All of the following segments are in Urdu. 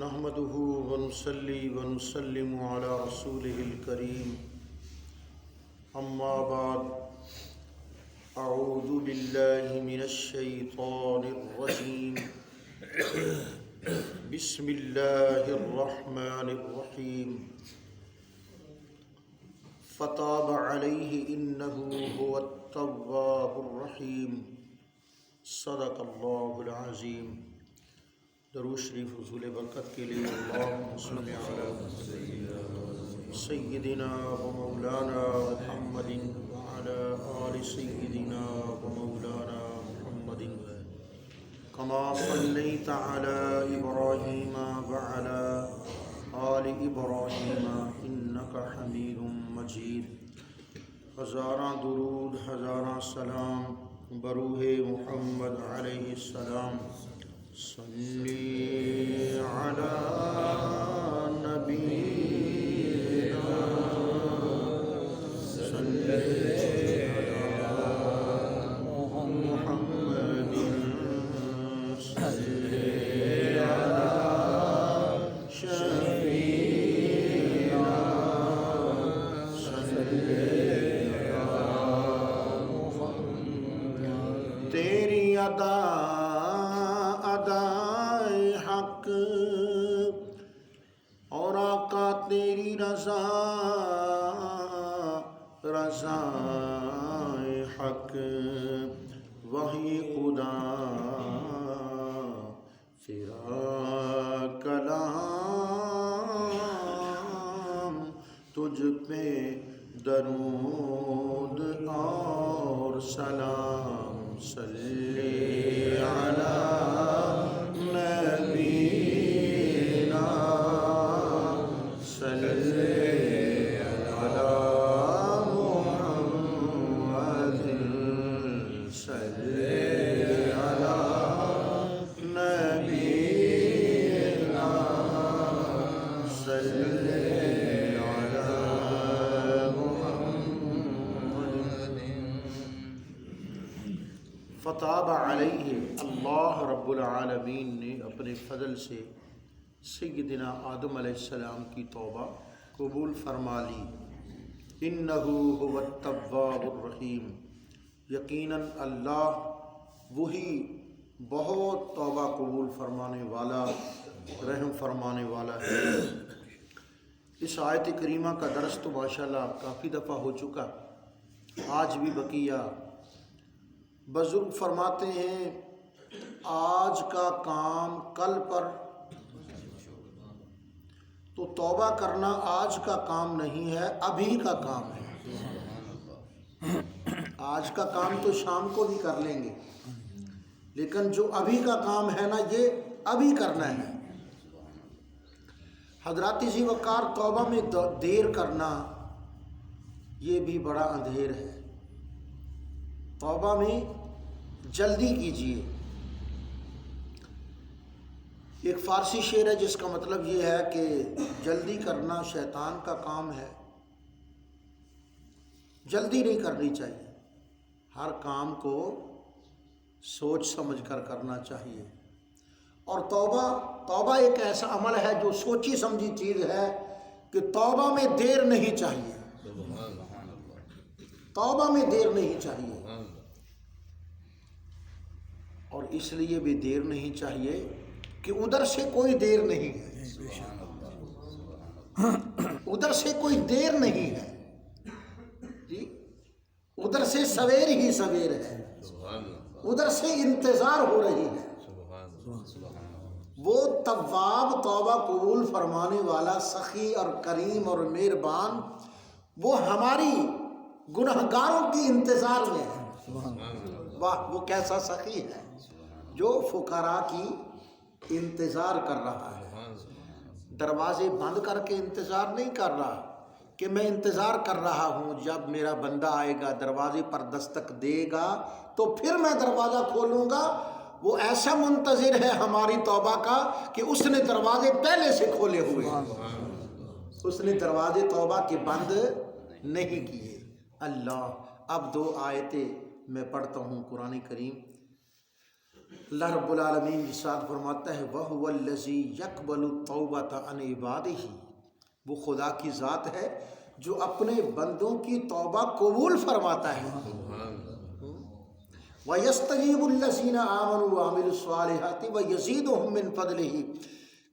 نحمده ونصلي ونسلم على رسوله الكريم أما بعد أعوذ بالله من الشيطان الرجيم بسم الله الرحمن الرحيم فتاب عليه إنه هو التواب الرحيم صدق الله العظيم۔ درود شریف حصول برکت کے لیے اللہم صلی علی سیدنا و مولانا محمد وعلی آل سیدنا و مولانا محمد کما صلیت علی ابراہیم وعلی آل ابراہیم انک حمید مجید۔ ہزاراں درود ہزاراں سلام بروح محمد علیہ السلام۔ صلی علی نبینا صلی علی محمد صلی علی شفیعنا صلی علی محمد۔ تیری ادا حق اور آقا تیری رضا رضا حق، وہی خدا تیرا کلام، تجھ پہ درود اور سلام۔ صلی علی نبینا صلی علی محمد صلی علی نبینا صلی علی محمد۔ فتاب علیہ، اللہ رب العالمین نے اپنے فضل سے سیدنا آدم علیہ السلام کی توبہ قبول فرما لی۔ انہ هو التواب الرحیم، یقیناً اللہ وہی بہت توبہ قبول فرمانے والا رحم فرمانے والا ہے۔ اس آیت کریمہ کا درس تو ماشاءاللہ کافی دفعہ ہو چکا، آج بھی بقیہ۔ بزرگ فرماتے ہیں آج کا کام کل پر، تو توبہ کرنا آج کا کام نہیں ہے، ابھی کا کام ہے۔ آج کا کام تو شام کو بھی کر لیں گے، لیکن جو ابھی کا کام ہے نا، یہ ابھی کرنا ہے۔ حضرات ذی وقار، توبہ میں دیر کرنا یہ بھی بڑا اندھیر ہے۔ توبہ میں جلدی کیجیے۔ ایک فارسی شعر ہے جس کا مطلب یہ ہے کہ جلدی کرنا شیطان کا کام ہے، جلدی نہیں کرنی چاہیے، ہر کام کو سوچ سمجھ کر کرنا چاہیے۔ اور توبہ ایک ایسا عمل ہے جو سوچی سمجھی چیز ہے کہ توبہ میں دیر نہیں چاہیے، توبہ میں دیر نہیں چاہیے۔ اور اس لیے بھی دیر نہیں چاہیے کہ ادھر سے کوئی دیر نہیں ہے، ادھر سے کوئی دیر نہیں ہے جی، ادھر سے سویر ہی سویر ہے، ادھر سے انتظار ہو رہی ہے۔ وہ تواب توبہ قبول فرمانے والا سخی اور کریم اور مہربان، وہ ہماری گنہگاروں کی انتظار میں ہے۔ واہ، وہ کیسا سخی ہے جو فقراء کی انتظار کر رہا ہے۔ دروازے بند کر کے انتظار نہیں کر رہا کہ میں انتظار کر رہا ہوں جب میرا بندہ آئے گا، دروازے پر دستک دے گا تو پھر میں دروازہ کھولوں گا۔ وہ ایسا منتظر ہے ہماری توبہ کا کہ اس نے دروازے پہلے سے کھولے ہوئے، اس نے دروازے توبہ کے بند نہیں کیے۔ اللہ، اب دو آیتیں میں پڑھتا ہوں قرآن کریم۔ اللہ رب العالمین ارشاد فرماتا ہے وَهُوَ الَّذِي يَقْبَلُ التَّوْبَةَ عَنْ عِبَادِهِ، وہ خدا کی ذات ہے جو اپنے بندوں کی توبہ قبول فرماتا ہے۔ وَيَسْتَجِيبُ الَّذِينَ آمَنُوا وَعَمِلُوا الصَّالِحَاتِ وَيَزِيدُهُم مِّن فَضْلِهِ۔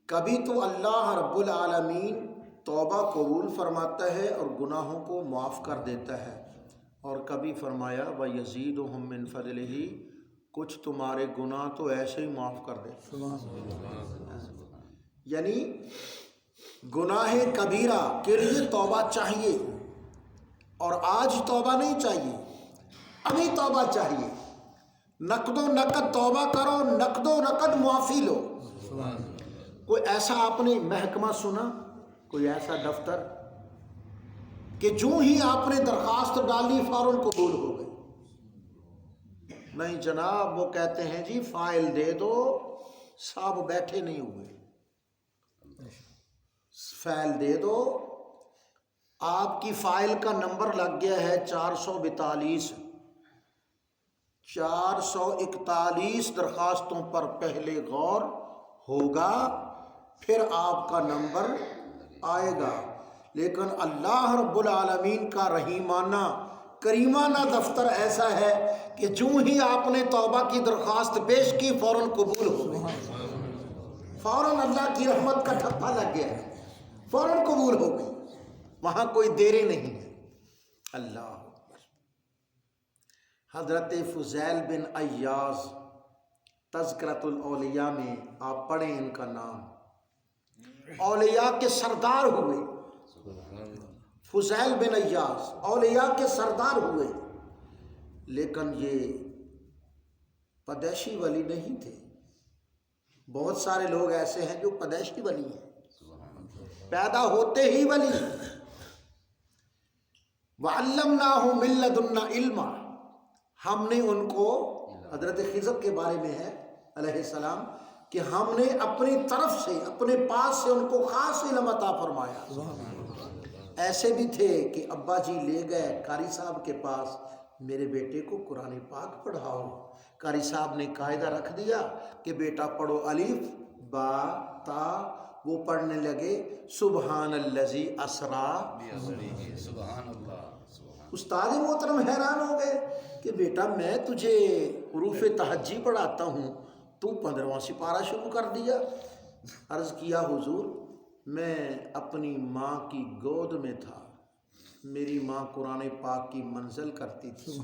کبھی تو اللہ رب العالمین توبہ قبول فرماتا ہے اور گناہوں کو معاف کر دیتا ہے، اور کبھی فرمایا وَيَزِيدُهُم مِّن فَضْلِهِ، کچھ تمہارے گناہ تو ایسے ہی معاف کر دے۔ یعنی گناہ کبیرہ کے لیے توبہ چاہیے، اور آج توبہ نہیں چاہیے، ابھی توبہ چاہیے۔ نقد و نقد توبہ کرو، نقد و نقد معافی لو۔ کوئی ایسا آپ نے محکمہ سنا، کوئی ایسا دفتر کہ جو ہی آپ نے درخواست ڈالی فوراً قبول ہو گئی؟ نہیں جناب، وہ کہتے ہیں جی فائل دے دو، صاحب بیٹھے نہیں ہوئے، فائل دے دو، آپ کی فائل کا نمبر لگ گیا ہے 442، 441 درخواستوں پر پہلے غور ہوگا، پھر آپ کا نمبر آئے گا۔ لیکن اللہ رب العالمین کا رحیمانہ کریمانہ دفتر ایسا ہے کہ جو ہی آپ نے توبہ کی درخواست پیش کی فوراً قبول ہو گئی، فوراً اللہ کی رحمت کا ٹھپا لگ گیا، فوراً قبول ہو گئی، وہاں کوئی دیری نہیں ہے۔ اللہ اکبر۔ حضرت فضیل بن عیاض تذکرۃ الاولیاء میں آپ پڑھیں ان کا نام، اولیاء کے سردار ہوئے، فضیل بن عیاض اولیاء کے سردار ہوئے، لیکن یہ پیدائشی ولی نہیں تھے۔ بہت سارے لوگ ایسے ہیں جو پیدائشی ولی ہیں، پیدا ہوتے ہی ولی۔ وَعَلَّمْنَاهُ مِن لَّدُنَّا عِلْمًا، ہم نے ان کو، حضرت خضر کے بارے میں ہے علیہ السلام، کہ ہم نے اپنی طرف سے، اپنے پاس سے ان کو خاص علم عطا فرمایا۔ ایسے بھی تھے کہ ابا جی لے گئے قاری صاحب کے پاس، میرے بیٹے کو قرآن پاک پڑھاؤ۔ قاری صاحب نے قاعدہ رکھ دیا کہ بیٹا پڑھو الف با تا، وہ پڑھنے لگے سبحان الذی اسری، سبحان اللہ۔ استاد محترم حیران ہو گئے کہ بیٹا میں تجھے حروف تہجی پڑھاتا ہوں، تو 15واں سپارہ شروع کر دیا۔ عرض کیا حضور میں اپنی ماں کی گود میں تھا، میری ماں قرآن پاک کی منزل کرتی تھی۔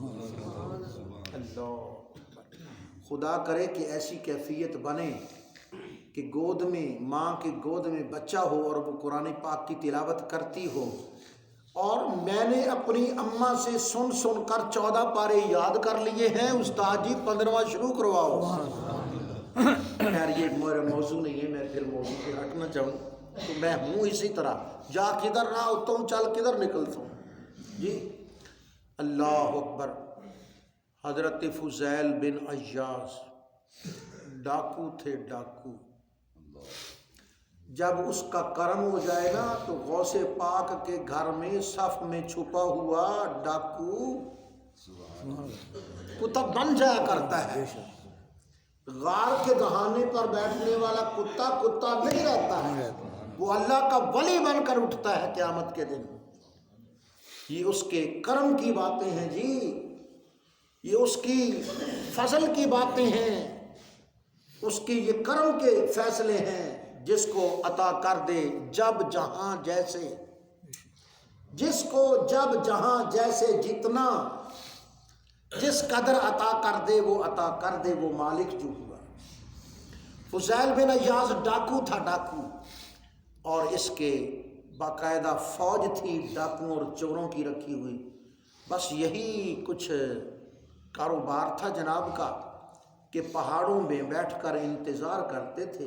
اللہ، خدا کرے کہ ایسی کیفیت بنے کہ گود میں، ماں کی گود میں بچہ ہو اور وہ قرآن پاک کی تلاوت کرتی ہو، اور میں نے اپنی اماں سے سن سن کر 14 پارے یاد کر لیے ہیں، استاد جی 15واں شروع کرواؤ۔ خیر یہ میرا موضوع نہیں ہے، میں پھر موضوع سے ہٹنا چاہوں تو میں ہوں اسی طرح، جا کدھر رہا ہوتا ہوں، چل کدھر نکلتا ہوں جی۔ اللہ اکبر۔ حضرت فضیل بن عیاض ڈاکو تھے، ڈاکو۔ جب اس کا کرم ہو جائے نا تو غوث پاک کے گھر میں صف میں چھپا ہوا ڈاکو کتا بن جایا کرتا ہے۔ غار کے دہانے پر بیٹھنے والا کتا کتا نہیں رہتا ہے، وہ اللہ کا ولی بن کر اٹھتا ہے قیامت کے دن۔ یہ اس کے کرم کی باتیں ہیں جی، یہ اس کی فضل کی باتیں ہیں، اس کی یہ کرم کے فیصلے ہیں، جس کو عطا کر دے جب جہاں جیسے، جس کو جب جہاں جیسے جتنا، جس قدر عطا کر دے وہ عطا کر دے، وہ مالک جو ہوا۔ فضیل بن عیاض ڈاکو تھا، ڈاکو، اور اس کے باقاعدہ فوج تھی ڈاکوؤں اور چوروں کی رکھی ہوئی۔ بس یہی کچھ کاروبار تھا جناب کا کہ پہاڑوں میں بیٹھ کر انتظار کرتے تھے،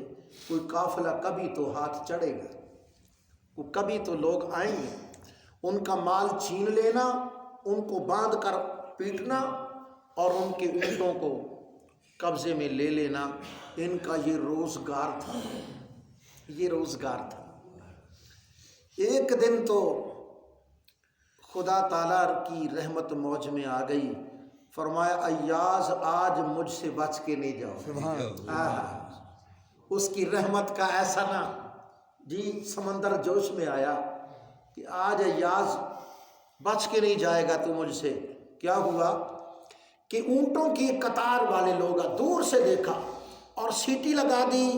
کوئی قافلہ کبھی تو ہاتھ چڑھے گا، کبھی تو لوگ آئیں گے، ان کا مال چھین لینا، ان کو باندھ کر پیٹنا اور ان کے اونٹوں کو قبضے میں لے لینا، ان کا یہ روزگار تھا، یہ روزگار تھا۔ ایک دن تو خدا تعالیٰ کی رحمت موج میں آ گئی، فرمایا ایاز آج مجھ سے بچ کے نہیں جاؤ. اس کی رحمت کا ایسا نا جی سمندر جوش میں آیا کہ آج ایاز بچ کے نہیں جائے گا تو مجھ سے. کیا ہوا کہ اونٹوں کی قطار والے لوگ دور سے دیکھا اور سیٹی لگا دی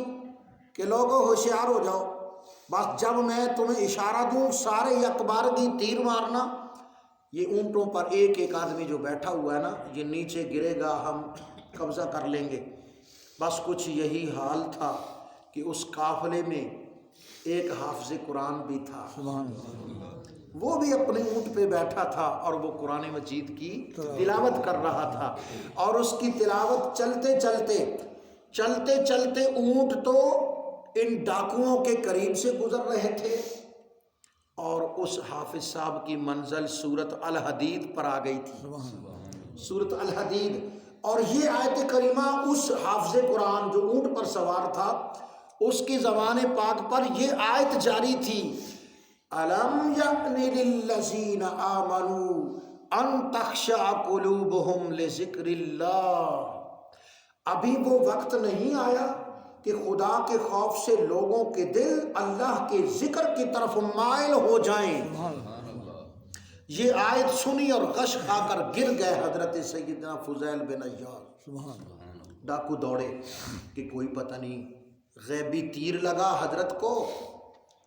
کہ لوگوں ہوشیار ہو جاؤ، بس جب میں تمہیں اشارہ دوں سارے یکبار کی تیر مارنا. یہ اونٹوں پر ایک ایک آدمی جو بیٹھا ہوا ہے نا یہ نیچے گرے گا، ہم قبضہ کر لیں گے. بس کچھ یہی حال تھا کہ اس قافلے میں ایک حافظ قرآن بھی تھا. وہ بھی اپنے اونٹ پہ بیٹھا تھا اور وہ قرآن مجید کی تلاوت کر رہا تھا. اور اس کی تلاوت چلتے چلتے اونٹ تو ان ڈاکوؤں کے قریب سے گزر رہے تھے اور اس حافظ صاحب کی منزل سورۃ الحدید پر آ گئی تھی. سورۃ الحدید. اور یہ آیت کریمہ اس حافظ قرآن جو اونٹ پر سوار تھا اس کی زبان پاک پر یہ آیت جاری تھی. أَلَمْ يَأْنِ لِلَّذِينَ آمَنُوا أَن تَخْشَعَ قُلُوبُهُمْ لِذِكْرِ اللَّهِ. ابھی وہ وقت نہیں آیا کہ خدا کے خوف سے لوگوں کے دل اللہ کے ذکر کی طرف مائل ہو جائیں. یہ آیت سنی اور غش کھا کر گر گئے حضرت سیدنا فضیل بن عیاض. ڈاکو دوڑے کہ کوئی پتہ نہیں غیبی تیر لگا حضرت کو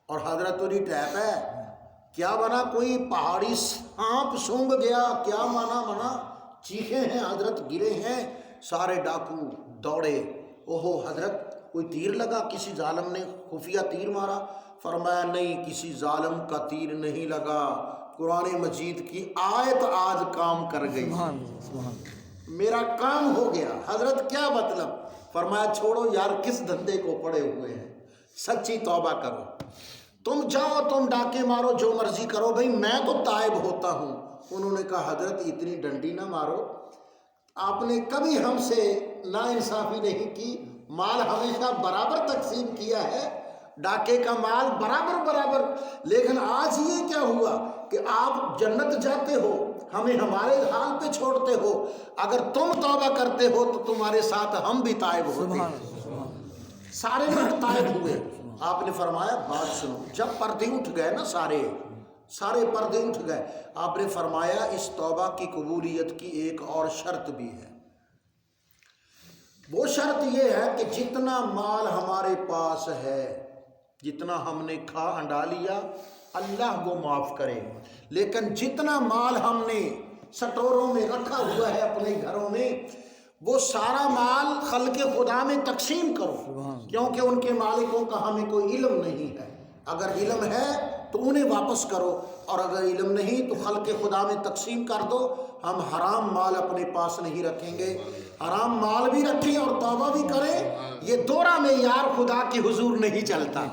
اور حضرت تو نہیں ٹیپ ہے، کیا بنا کوئی پہاڑی سانپ سونگ گیا، کیا مانا چیخے ہیں حضرت گرے ہیں. سارے ڈاکو دوڑے. اوہو حضرت کوئی تیر لگا، کسی ظالم نے خفیہ تیر مارا. فرمایا نہیں کسی ظالم کا تیر نہیں لگا، قرآن مجید کی آیت آج کام کر گئی، میرا کام ہو گیا. حضرت کیا مطلب؟ فرمایا چھوڑو یار کس دھندے کو پڑے ہوئے ہیں، سچی توبہ کرو. تم جاؤ تم ڈاکے مارو جو مرضی کرو، بھئی میں تو تائب ہوتا ہوں. انہوں نے کہا حضرت اتنی ڈنڈی نہ مارو، آپ نے کبھی ہم سے ناانصافی نہیں کی، مال ہمیشہ برابر تقسیم کیا ہے، ڈاکے کا مال برابر. لیکن آج یہ کیا ہوا کہ آپ جنت جاتے ہو، ہمیں ہمارے حال پہ چھوڑتے ہو. اگر تم توبہ کرتے ہو تو تمہارے ساتھ ہم بھی تائب ہوتے ہیں. سارے لوگ تائب ہوئے. آپ نے فرمایا بات سنو. جب پردے اٹھ گئے نا سارے پردے اٹھ گئے، آپ نے فرمایا اس توبہ کی قبولیت کی ایک اور شرط بھی ہے. وہ شرط یہ ہے کہ جتنا مال ہمارے پاس ہے، جتنا ہم نے کھا انڈا لیا اللہ وہ معاف کرے، لیکن جتنا مال ہم نے سٹوروں میں رکھا ہوا ہے اپنے گھروں میں وہ سارا مال خلق خدا میں تقسیم کرو، کیونکہ ان کے مالکوں کا ہمیں کوئی علم نہیں ہے. اگر علم ہے تو انہیں واپس کرو، اور اگر علم نہیں تو خلق خدا میں تقسیم کر دو. ہم حرام مال اپنے پاس نہیں رکھیں گے. حرام مال بھی رکھیں اور توبہ بھی کریں. یہ دورہ معیار خدا کے حضور نہیں چلتا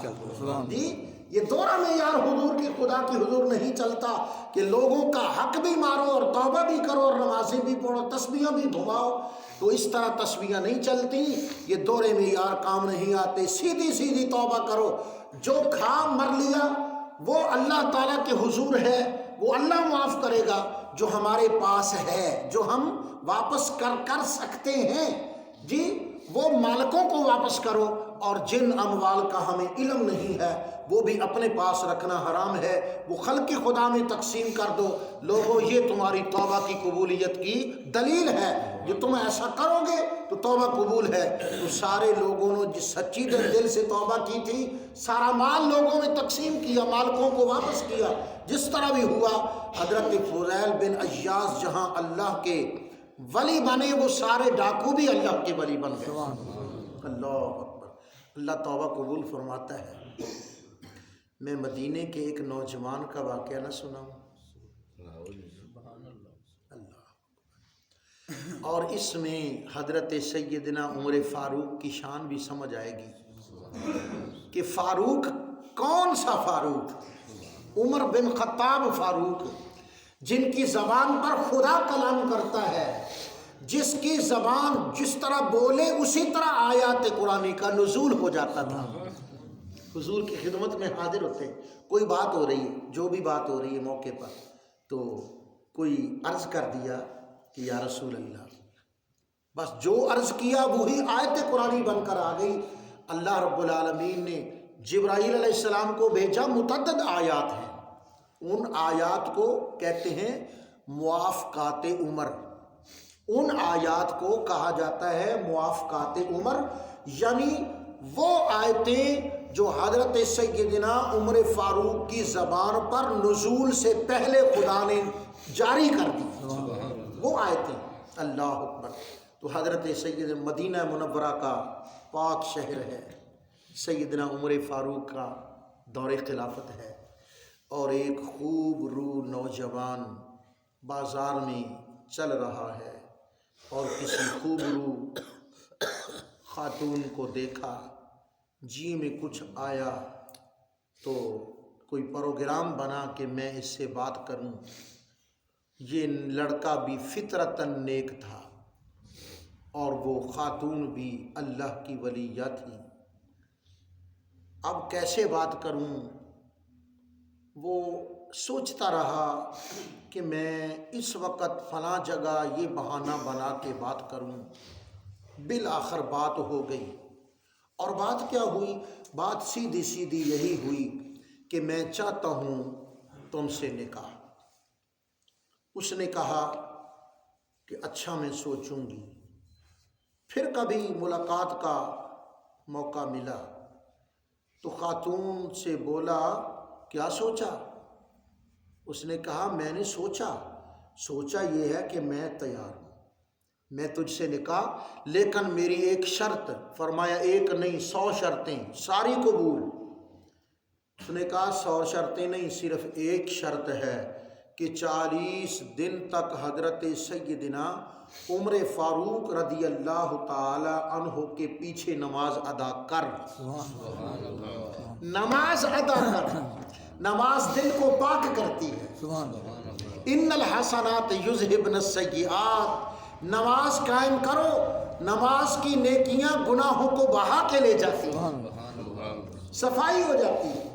جی، یہ دورہ معیار حضور کے خدا کی حضور نہیں چلتا کہ لوگوں کا حق بھی مارو اور توبہ بھی کرو اور نمازیں بھی پڑھو، تسبیحاں بھی گھماؤ. تو اس طرح تسبیحاں نہیں چلتی، یہ دورے معیار کام نہیں آتے. سیدھی توبہ کرو. جو کھا مر لیا وہ اللہ تعالیٰ کے حضور ہے، وہ اللہ معاف کرے گا. جو ہمارے پاس ہے جو ہم واپس کر سکتے ہیں جی وہ مالکوں کو واپس کرو، اور جن اموال کا ہمیں علم نہیں ہے وہ بھی اپنے پاس رکھنا حرام ہے، وہ خلق خدا میں تقسیم کر دو. لوگوں یہ تمہاری توبہ کی قبولیت کی دلیل ہے، جو تم ایسا کرو گے تو توبہ قبول ہے. تو سارے لوگوں نے جس سچی دل سے توبہ کی تھی سارا مال لوگوں میں تقسیم کیا، مالکوں کو واپس کیا. جس طرح بھی ہوا حضرت فضیل بن عیاض جہاں اللہ کے ولی بنے وہ سارے ڈاکو بھی اللہ کے ولی بن گئے. اللہ اکبر. اللہ توبہ قبول فرماتا ہے. میں مدینے کے ایک نوجوان کا واقعہ نہ سناؤں؟ اللہ. اور اس میں حضرت سیدنا عمر فاروق کی شان بھی سمجھ آئے گی کہ فاروق کون سا فاروق؟ عمر بن خطاب فاروق، جن کی زبان پر خدا کلام کرتا ہے، جس کی زبان جس طرح بولے اسی طرح آیات قرآن کا نزول ہو جاتا تھا. حضور کی خدمت میں حاضر ہوتے، کوئی بات ہو رہی ہے، جو بھی بات ہو رہی ہے موقع پر، تو کوئی عرض کر دیا کہ یا رسول اللہ، بس جو عرض کیا وہی آیت قرآنی بن کر آ گئی۔ اللہ رب العالمین نے جبرائیل علیہ السلام کو بھیجا، متعدد آیات ہیں، ان آیات کو کہتے ہیں موافقات عمر، ان آیات کو کہا جاتا ہے موافقات عمر، یعنی وہ آیتیں جو حضرت سیدنا عمر فاروق کی زبان پر نزول سے پہلے خدا نے جاری کر دی، وہ آیتیں۔ اللہ اکبر۔ تو حضرت سیدنا مدینہ منورہ کا پاک شہر ہے، سیدنا عمر فاروق کا دور خلافت ہے، اور ایک خوب رو نوجوان بازار میں چل رہا ہے اور کسی خوب رو خاتون کو دیکھا، جی میں کچھ آیا تو کوئی پروگرام بنا کہ میں اس سے بات کروں۔ یہ لڑکا بھی فطرتاً نیک تھا اور وہ خاتون بھی اللہ کی ولیہ تھی، اب کیسے بات کروں؟ وہ سوچتا رہا کہ میں اس وقت فلاں جگہ یہ بہانہ بنا کے بات کروں۔ بالآخر بات ہو گئی، اور بات کیا ہوئی؟ بات سیدھی سیدھی یہی ہوئی کہ میں چاہتا ہوں تم سے نکاح۔ اس نے کہا کہ اچھا میں سوچوں گی۔ پھر کبھی ملاقات کا موقع ملا تو خاتون سے بولا کیا سوچا؟ اس نے کہا میں نے سوچا یہ ہے کہ میں تیار ہوں، میں تجھ سے نکاح، لیکن میری ایک شرط۔ فرمایا ایک نہیں 100 شرطیں، ساری قبول۔ اس نے کہا 100 شرطیں نہیں، صرف ایک شرط ہے کہ 40 دن تک حضرت سیدنا عمر فاروق رضی اللہ تعالی عنہ کے پیچھے نماز ادا کر۔ نماز ادا کر، نماز دل کو پاک کرتی ہے۔ ان الحسنات یذہبن السیئات، نماز قائم کرو، نماز کی نیکیاں گناہوں کو بہا کے لے جاتی ہیں، صفائی ہو جاتی ہے،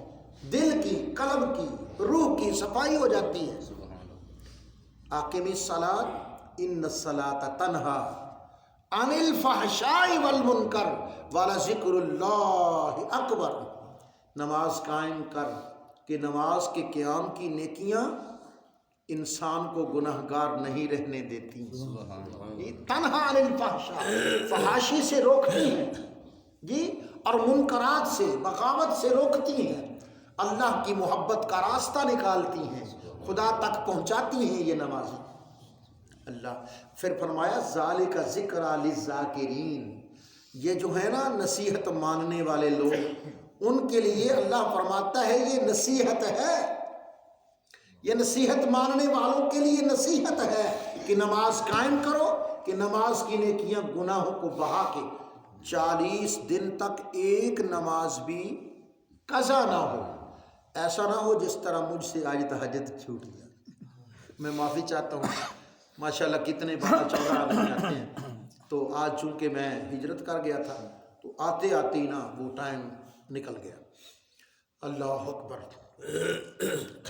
دل کی، قلب کی، روح کی صفائی ہو جاتی ہے۔ اقم الصلاۃ ان الصلاۃ تنہی عن الفحشاء والمنکر ولذکر اللہ اکبر۔ نماز قائم کر کہ نماز کے قیام کی نیکیاں انسان کو گناہگار نہیں رہنے دیتی، تنہا عن الفحشاء، فحاشی سے روکتی ہیں جی، اور منکرات سے، بغاوت سے روکتی ہیں، اللہ کی محبت کا راستہ نکالتی ہیں، خدا تک پہنچاتی ہیں یہ نمازیں۔ اللہ پھر فرمایا ذالک ذکریٰ للذاکرین، یہ جو ہے نا نصیحت ماننے والے لوگ، ان کے لیے اللہ فرماتا ہے یہ نصیحت ہے، یہ نصیحت ماننے والوں کے لیے نصیحت ہے کہ نماز قائم کرو کہ نماز کی نیکیاں گناہوں کو بہا کے 40 دن تک ایک نماز بھی قضا نہ ہو۔ ایسا نہ ہو جس طرح مجھ سے آج تہجد چھوٹ گیا۔ میں معافی چاہتا ہوں، ماشاءاللہ کتنے 12-14 آدمی آتے ہیں، تو آج چونکہ میں ہجرت کر گیا تھا تو آتے آتے نا وہ ٹائم نکل گیا۔ اللہ اکبر۔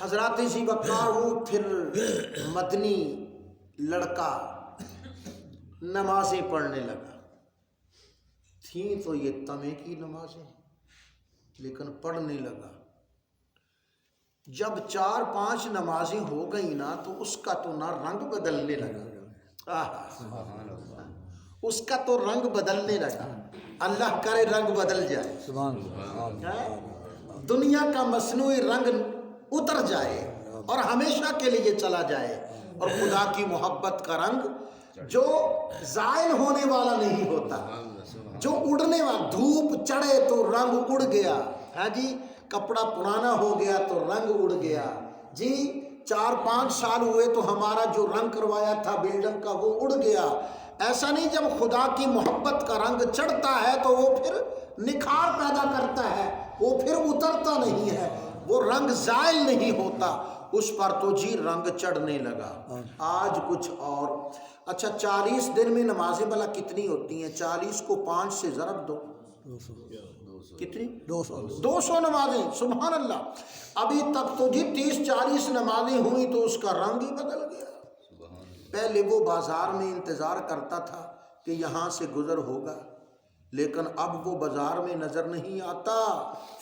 حضرات ذی وقار وہ پھر مدنی لڑکا نمازیں پڑھنے لگا، تھیں تو یہ تمے کی نمازیں، لیکن پڑھنے لگا۔ جب 4-5 نمازیں ہو گئی نا تو اس کا تو نہ رنگ بدلنے لگا، اس کا تو رنگ بدلنے لگا، اللہ کرے رنگ بدل جائے، دنیا کا مصنوعی رنگ اتر جائے اور ہمیشہ کے لیے چلا جائے، اور خدا کی محبت کا رنگ جو زائل ہونے والا نہیں ہوتا، جو اڑنے والا، دھوپ چڑھے تو رنگ اڑ گیا، ہاں جی، کپڑا پرانا ہو گیا تو رنگ اڑ گیا جی، 4-5 سال ہوئے تو ہمارا جو رنگ کروایا تھا بلڈنگ کا وہ اڑ گیا۔ ایسا نہیں، جب خدا کی محبت کا رنگ چڑھتا ہے تو وہ پھر نکھار پیدا کرتا ہے، وہ پھر اترتا نہیں ہے، وہ رنگ زائل نہیں ہوتا، اس پر تو جی رنگ چڑھنے لگا۔ آج کچھ اور۔ اچھا 40 دن میں نمازیں بھلا کتنی ہوتی ہیں؟ 40 کو 5 سے ضرب دو، کتنی؟ 200 نمازیں، سبحان اللہ۔ ابھی تک تو جی 30-40 نمازیں ہوئی تو اس کا رنگ ہی بدل گیا۔ پہلے وہ بازار میں انتظار کرتا تھا کہ یہاں سے گزر ہوگا، لیکن اب وہ بازار میں نظر نہیں آتا،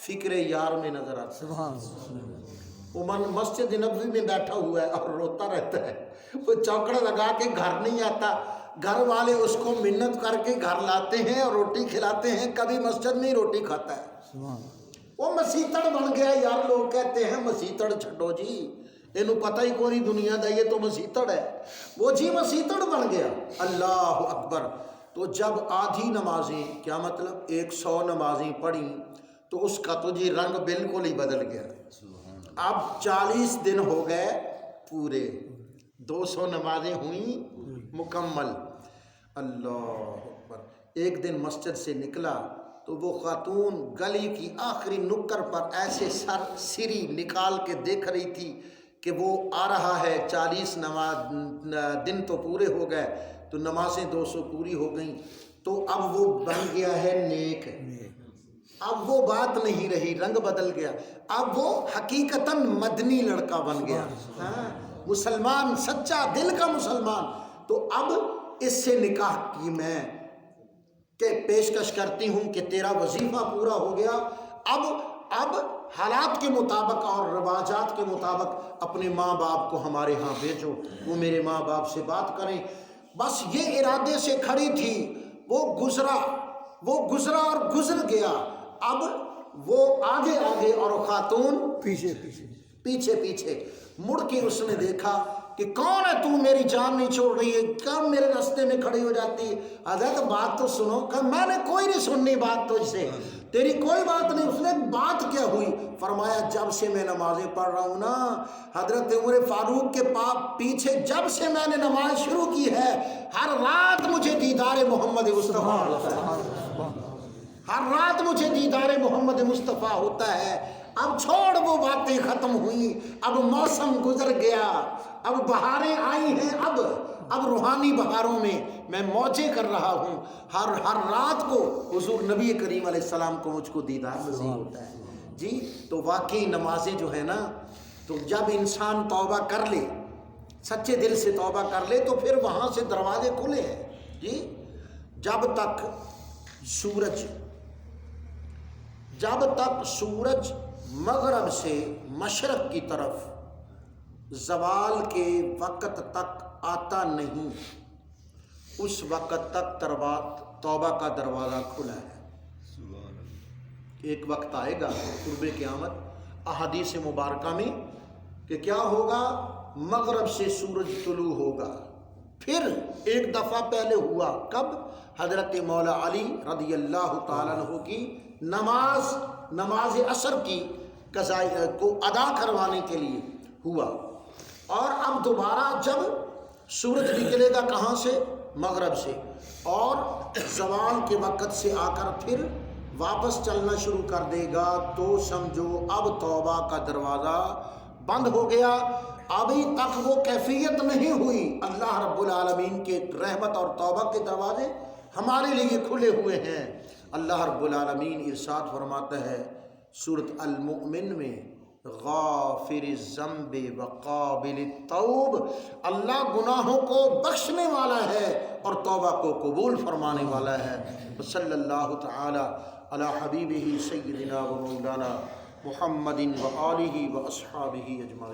فکر یار میں نظر آتا۔ سبحان اللہ۔ وہ مسجد نبوی میں بیٹھا ہوا ہے اور روتا رہتا ہے، وہ چوکڑا لگا کے گھر نہیں آتا، گھر والے اس کو منت کر کے گھر لاتے ہیں اور روٹی کھلاتے ہیں، کبھی مسجد میں ہی روٹی کھاتا ہے۔ سبحان اللہ۔ وہ مسیتڑ بن گیا یار، لوگ کہتے ہیں مسیتڑ چھڈو جی، اینو پتہ ہی کوئی دنیا دا، یہ تو مسیتڑ ہے، وہ جی مسیتڑ بن گیا۔ اللہ اکبر۔ تو جب آدھی نمازیں، کیا مطلب 100 نمازیں پڑھیں تو اس کا تو جی رنگ بالکل ہی بدل گیا۔ اب 40 دن ہو گئے پورے، 200 نمازیں ہوئیں مکمل۔ اللہ اکبر۔ ایک دن مسجد سے نکلا تو وہ خاتون گلی کی آخری نکر پر ایسے سری نکال کے دیکھ رہی تھی کہ وہ آ رہا ہے، 40 دن تو پورے ہو گئے، تو نمازیں 200 پوری ہو گئیں، تو اب وہ بن گیا ہے نیک۔ اب وہ بات نہیں رہی، رنگ بدل گیا، اب وہ حقیقتاً مدنی لڑکا بن گیا، ہاں مسلمان، سچا دل کا مسلمان۔ تو اب اس سے نکاح کی میں کہ پیشکش کرتی ہوں کہ تیرا وظیفہ پورا ہو گیا، اب حالات کے مطابق اور رواجات کے مطابق اپنے ماں باپ کو ہمارے ہاں بھیجو، وہ میرے ماں باپ سے بات کریں۔ بس یہ ارادے سے کھڑی تھی، وہ گزرا اور گزر گیا، اب وہ آگے آگے اور خاتون پیچھے مڑ کے اس نے دیکھا کہ کون ہے تو، میری جان نہیں چھوڑ رہی ہے، کب میرے راستے میں کھڑی ہو جاتی ہے؟ حضرت بات تو سنو۔ کہ میں نے کوئی نہیں سننی بات تجھ سے، تیری کوئی بات نہیں۔ اس نے بات کیا ہوئی؟ فرمایا جب سے میں نمازیں پڑھ رہا ہوں نا، حضرت عمر فاروق کے پیچھے جب سے میں نے نماز شروع کی ہے، ہر رات مجھے دیدار محمد مصطفیٰ ہوتا ہے، ہر رات مجھے دیدار محمد مصطفیٰ ہوتا ہے۔ اب چھوڑ وہ باتیں ختم ہوئیں، اب موسم گزر گیا، اب بہاریں آئی ہیں، اب روحانی بہاروں میں موجیں کر رہا ہوں، ہر رات کو حضور نبی کریم علیہ السلام کو مجھ کو دیدار نصیب ہوتا ہے جی۔ تو واقعی نمازیں جو ہے نا، تو جب انسان توبہ کر لے، سچے دل سے توبہ کر لے، تو پھر وہاں سے دروازے کھلے ہیں جی۔ جب تک سورج مغرب سے مشرق کی طرف زوال کے وقت تک آتا نہیں، اس وقت تک توبہ کا دروازہ کھلا ہے۔ ایک وقت آئے گا قرب قیامت، احادیث مبارکہ میں، کہ کیا ہوگا؟ مغرب سے سورج طلوع ہوگا، پھر ایک دفعہ پہلے ہوا کب؟ حضرت مولا علی رضی اللہ تعالیٰ عنہ کی نماز عصر کی قضاء کو ادا کروانے کے لیے ہوا، اور اب دوبارہ جب سورج نکلے گا کہاں سے؟ مغرب سے، اور زوال کے وقت سے آ کر پھر واپس چلنا شروع کر دے گا، تو سمجھو اب توبہ کا دروازہ بند ہو گیا۔ ابھی تک وہ کیفیت نہیں ہوئی، اللہ رب العالمین کے رحمت اور توبہ کے دروازے ہمارے لیے کھلے ہوئے ہیں۔ اللہ رب العالمین ارشاد فرماتا ہے سورۃ المؤمن میں، غافر الذنب وقابل التوب، اللہ گناہوں کو بخشنے والا ہے اور توبہ کو قبول فرمانے والا ہے۔ صلی اللہ تعالی علی حبیبہ سیدنا و مولانا محمد و آلہ و اصحابہ اجمعین۔